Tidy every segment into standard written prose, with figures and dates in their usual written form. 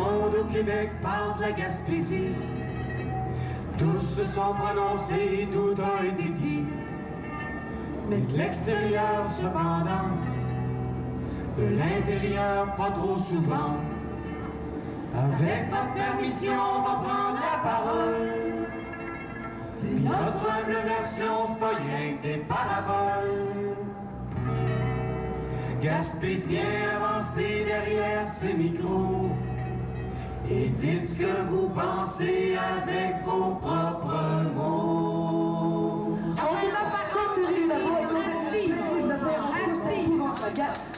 monde au Québec parle de la Gaspésie. Tous se sont prononcés, tout a été dit. Mais de l'extérieur cependant, de l'intérieur pas trop souvent. Avec votre permission, on va prendre la parole. Notre humble version, c'est pas rien que des paraboles. Gaspésien, avancez derrière ce micro et dites ce que vous pensez avec vos propres mots.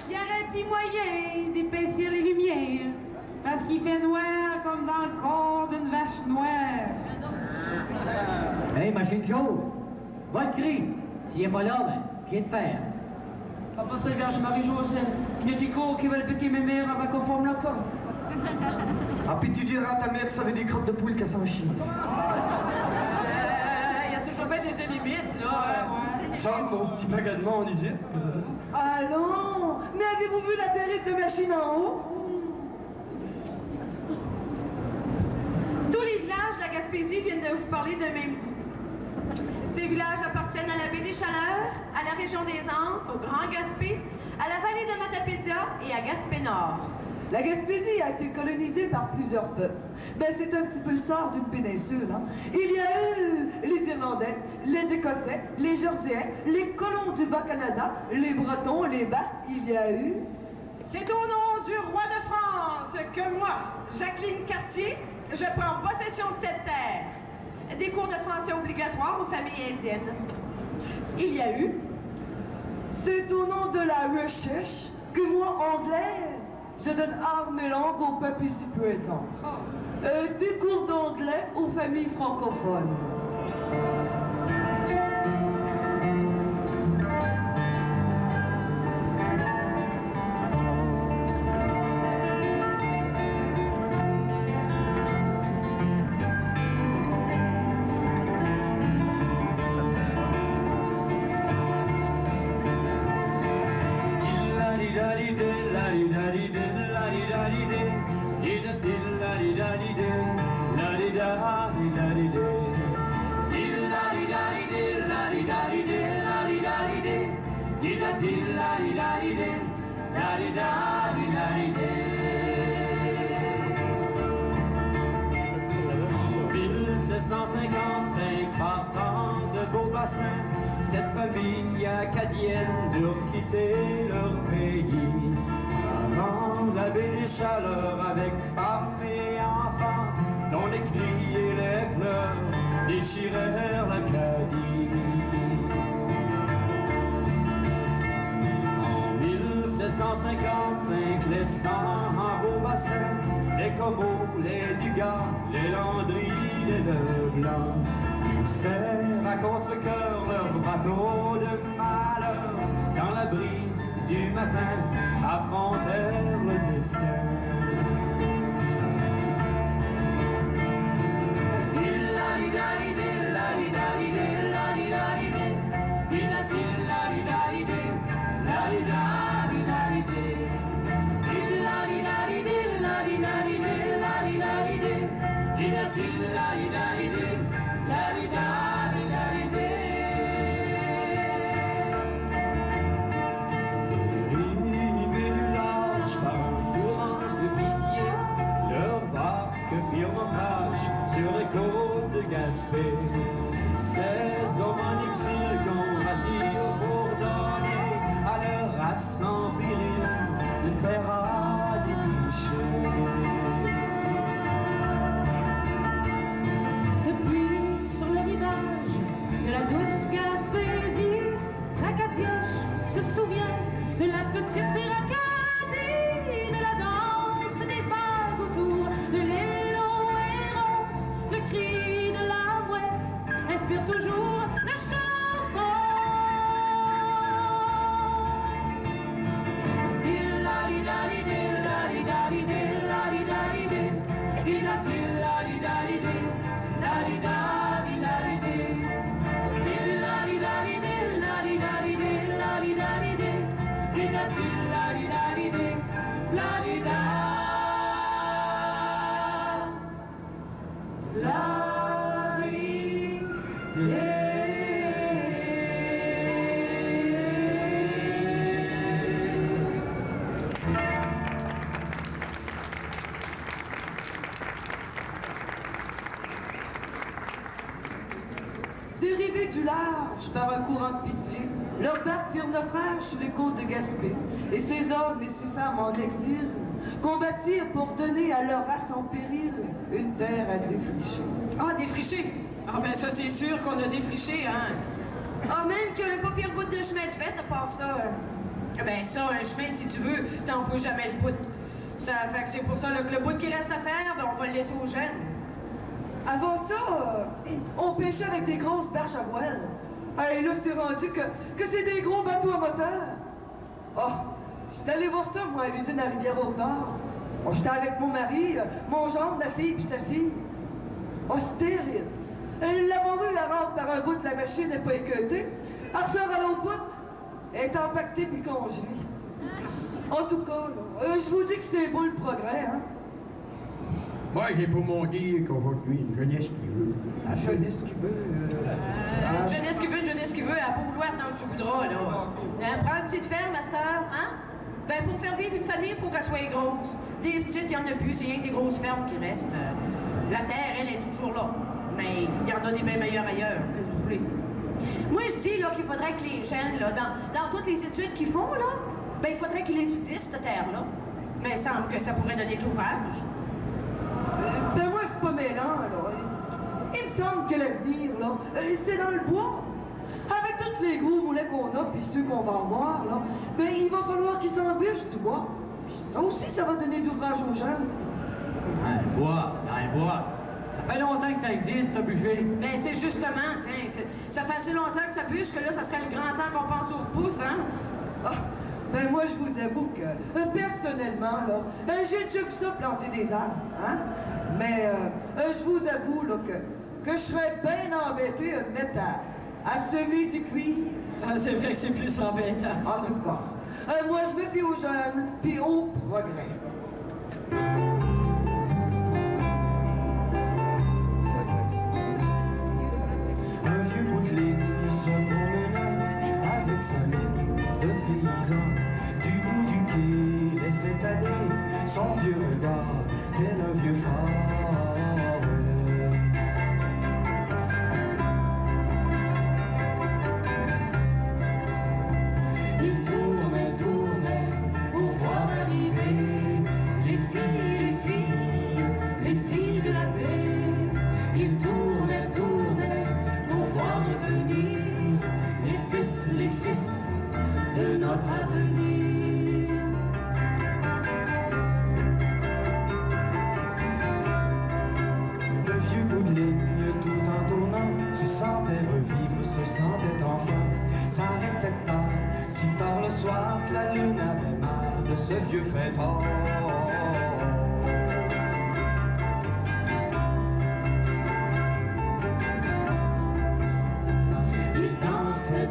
Il y a un petit moyen d'épaissir les lumières, parce qu'il fait noir comme dans le corps d'une vache noire. Hey, Machine Joe, va le cri. S'il n'est pas là, ben, qu'est de faire? Après ça, Vierge Marie-Joseph, une petite cour qui veulent piquer mes mères avant qu'on forme le coffre. Ah, puis tu diras à ta mère que ça veut des crottes de poule qu'elle s'en chie. Il y a toujours bien des limites, là. Sors mon petit paquet de monde ici. Allons! Mais avez-vous vu la terrible de machine en haut? Tous les villages de la Gaspésie viennent de vous parler d'un même goût. Ces villages appartiennent à la baie des Chaleurs, à la région des Anses, au Grand Gaspé, à la vallée de Matapédia et à Gaspé-Nord. La Gaspésie a été colonisée par plusieurs peuples. Ben, c'est un petit peu le sort d'une péninsule, hein. Il y a eu les Irlandais, les Écossais, les Jerseyais, les colons du Bas-Canada, les Bretons, les Basques. Il y a eu... C'est au nom du roi de France que moi, Jacqueline Cartier, je prends possession de cette terre. Des cours de français obligatoires aux familles indiennes. Il y a eu... C'est au nom de la recherche que moi, anglaise, je donne armes et langue au peuple ici présent. Des cours d'anglais aux familles francophones. Partant de Beaubassin, cette famille acadienne durent quitter leur pays. Avant la baie des Chaleurs, avec femmes et enfants, dont les cris et les pleurs déchirèrent l'Acadie. En 1755, les sangs en Beaubassin, les Comos, les Dugas, les Landry, les Leblanc, poussèrent à contre-cœur leur bateau de malheur. Dans la brise du matin, affrontèrent le destin. Dérivés du large par un courant de pitié, leurs barques firent naufrage sur les côtes de Gaspé. Et ces hommes et ces femmes en exil combattirent pour donner à leur race en péril une terre à défricher. Ah, défriché? Ah, ben ça, c'est sûr qu'on a défriché, hein? Ah, même qu'il y a un pas pire bout de chemin de fait, à part ça. Ben ça, un chemin, si tu veux, t'en fous jamais le bout. Ça fait que c'est pour ça là, que le bout qui reste à faire, ben on va le laisser aux jeunes. Avant ça, on pêchait avec des grosses barges à voile. Et là, c'est rendu que c'est des gros bateaux à moteur. Oh, j'étais allé voir ça, moi, à l'usine à Rivière-au-Nord. Oh, j'étais avec mon mari, mon gendre, ma fille puis sa fille. Oh, c'est terrible. La morue, elle rentre par un bout de la machine, elle n'est pas équeutée. Elle ressort à l'autre bout, elle est empaquetée puis congelée. En tout cas, là, je vous dis que c'est beau le progrès, hein? Moi, j'ai pour mon dire qu'aujourd'hui, une jeunesse qui veut. La jeunesse qui veut. Une jeunesse qui veut, une jeunesse qui veut, à beau vouloir tant que tu voudras, là. Prends une petite ferme, master, hein? Ben, pour faire vivre une famille, il faut qu'elle soit grosse. Des petites, il n'y en a plus, c'est rien que des grosses fermes qui restent. La terre, elle est toujours là. Mais il y en a des bien meilleurs ailleurs, qu'est-ce que vous voulez. Moi, je dis, là, qu'il faudrait que les jeunes, là, dans toutes les études qu'ils font, là, ben, il faudrait qu'ils étudient cette terre-là. Mais il semble que ça pourrait donner de l'ouvrage. Ben moi, c'est pas mêlant, là. Il me semble que l'avenir, là, c'est dans le bois. Avec tous les gros moulets qu'on a, puis ceux qu'on va avoir, là, ben il va falloir qu'ils s'embûchent du bois. Puis ça aussi, ça va donner de l'ouvrage aux jeunes. Dans le bois, dans le bois. Ça fait longtemps que ça existe, ça, bûcher. Ben, c'est justement, tiens, ça fait assez longtemps que ça bûche que là, ça serait le grand temps qu'on pense au pouce, hein? Ah, ben moi, je vous avoue que, personnellement, là, j'ai déjà vu ça planter des arbres, hein? Mais je vous avoue, là, que je serais bien embêté de mettre à semer du cuir. Ah, c'est vrai que c'est plus embêtant. En tout cas, moi, je me fie aux jeunes, puis au progrès. Un vieux bout de ligne se promena avec sa mine de paysan du bout du quai, et cette année, son vieux regard, tel un vieux phare. Il tournait, tournait pour voir arriver les filles de la baie. Il tournait, tournait pour voir revenir les fils de notre avenir. Le vieux bout de ligne, tout en tournant, se sentait revivre, se sentait enfin, s'arrêtait pas, si tard le soir que la lune avait marre de ce vieux fêtard.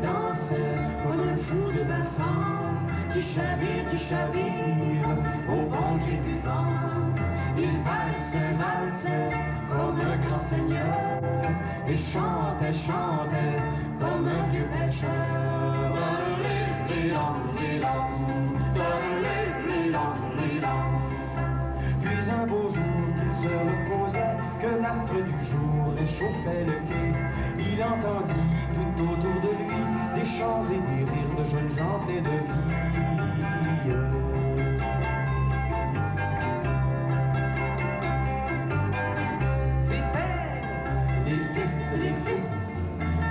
Dansait comme un fou de bassin qui chavire au bon gré du vent. Il valsait comme un grand seigneur et chantait comme un vieux pêcheur. Puis un beau jour qu'il se reposait, que l'astre du jour réchauffait le quai, il entendit tout autour de lui des chants et des rires de jeunes gens pleins de vie. C'étaient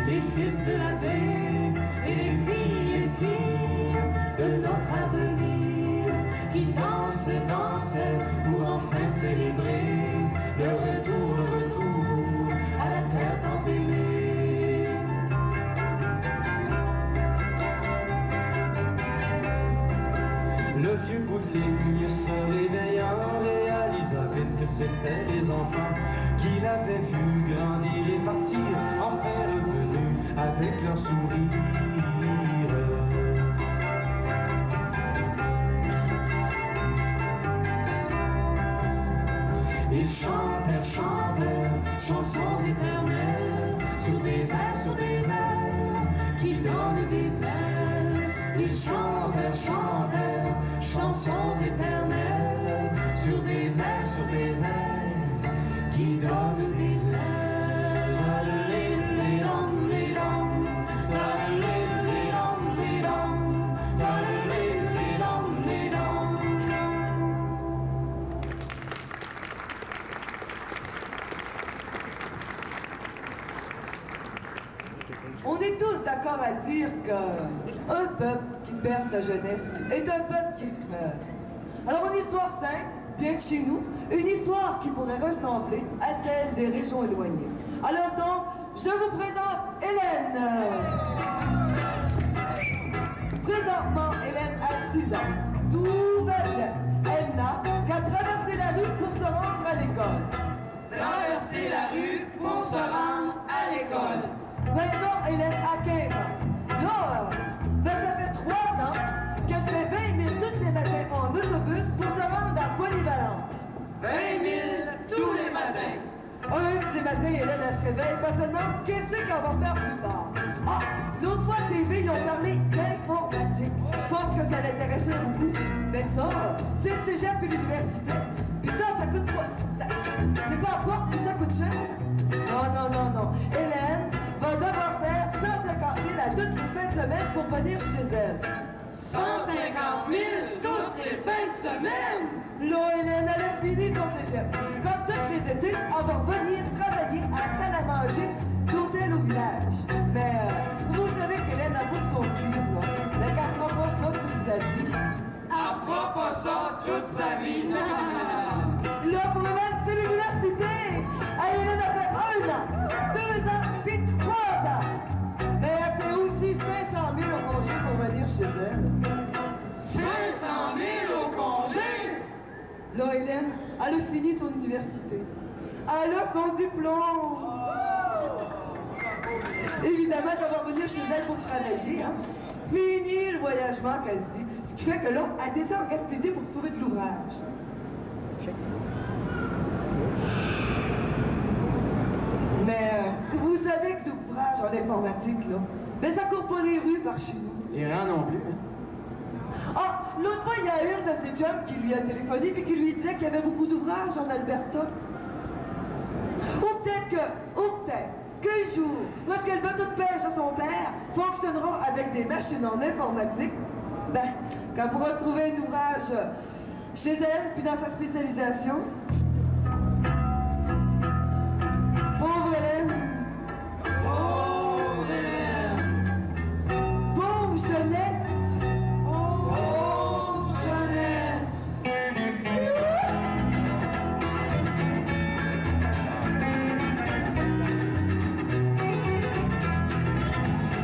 les fils de la baie et les filles de notre avenir qui dansaient pour enfin célébrer le retour à la terre tant aimée. Le vieux bout de ligne se réveillant réalisa vite que c'étaient les enfants qu'il avait vus grandir et partir, enfin revenus avec leur sourire. Ils chantèrent, chansons éternelles, sur des airs qui donnent des ailes. Ils chantèrent, chansons éternelles, sur des airs qui donnent des ailes. on est tous d'accord à dire qu'un peuple qui perd sa jeunesse est un peuple qui se meurt. Alors une histoire simple, bien de chez nous, une histoire qui pourrait ressembler à celle des régions éloignées. Alors donc, je vous présente Hélène. Présentement, Hélène a 6 ans. Tout va bien. Elle n'a qu'à traverser la rue pour se rendre à l'école. Traverser la rue pour se rendre à l'école. Maintenant, Hélène a 15 ans. Là, ça fait 3 ans qu'elle fait 20 000 tous les matins en autobus pour se rendre à Polyvalente. 20 000 tous les matins. Un de ces matins, Hélène, elle se réveille, pas seulement, qu'est-ce qu'elle va faire plus tard? Ah, l'autre fois, à TV, ils ont parlé d'informatique. Je pense que ça l'intéressait beaucoup. Mais ça, c'est le cégep et l'université. Puis ça coûte quoi? C'est pas à porte, mais ça coûte cher. Non. Hélène va devoir faire 150 000 à toutes les fins de semaine pour venir chez elle. 150 000 toutes les fins de semaine. Là, Hélène, elle a fini son cégep. Comme tous les étés, elle va venir travailler à la salle à manger d'hôtel au village. Mais vous savez qu'Hélène a beaucoup son livre, là. Mais qu'elle fera pas ça toute sa vie. Elle fera pas ça toute sa vie. Là, pour Hélène, c'est l'université. Hélène a fait 1 an, 2 ans, puis 3 ans. Mais elle fait aussi 500 000 au congé pour venir chez elle. 500 000 au congé? Là, Hélène, elle a fini son université. Elle a son diplôme. Évidemment, elle va revenir chez elle pour travailler. Hein. Fini le voyagement qu'elle se dit. Ce qui fait que là, elle descend en Gaspésie pour se trouver de l'ouvrage. Mais vous savez que l'ouvrage en informatique, là, mais ça court pas les rues par chez nous. Les rangs non plus, hein? Ah, l'autre fois, il y a une de ses chums qui lui a téléphoné puis qui lui disait qu'il y avait beaucoup d'ouvrages en Alberta. Ou peut-être qu'un jour, lorsque le bateau de pêche de son père fonctionnera avec des machines en informatique, ben, quand elle pourra se trouver un ouvrage chez elle puis dans sa spécialisation. Pauvre Hélène! Pauvre Hélène! Pauvre jeunesse! Pauvre jeunesse!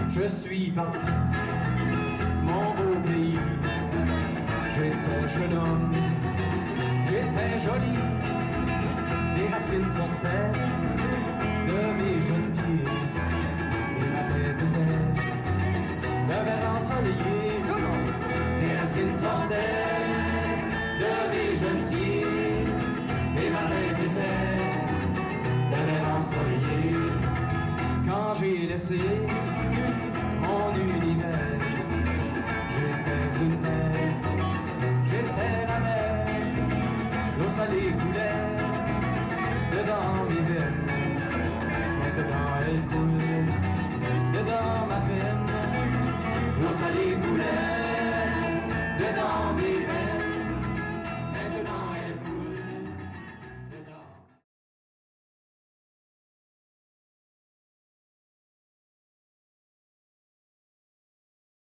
Je suis parti, mon beau pays. J'étais jeune homme, j'étais joli. Les racines sortaient de mes jeunes pieds. Et ma tête était d'un verre ensoleillé. Les racines sortaient de mes jeunes pieds. Et ma tête était d'un verre ensoleillé. Quand j'ai laissé mon univers, j'étais une terre, j'étais la mer, l'eau salée coulait dedans mes verres.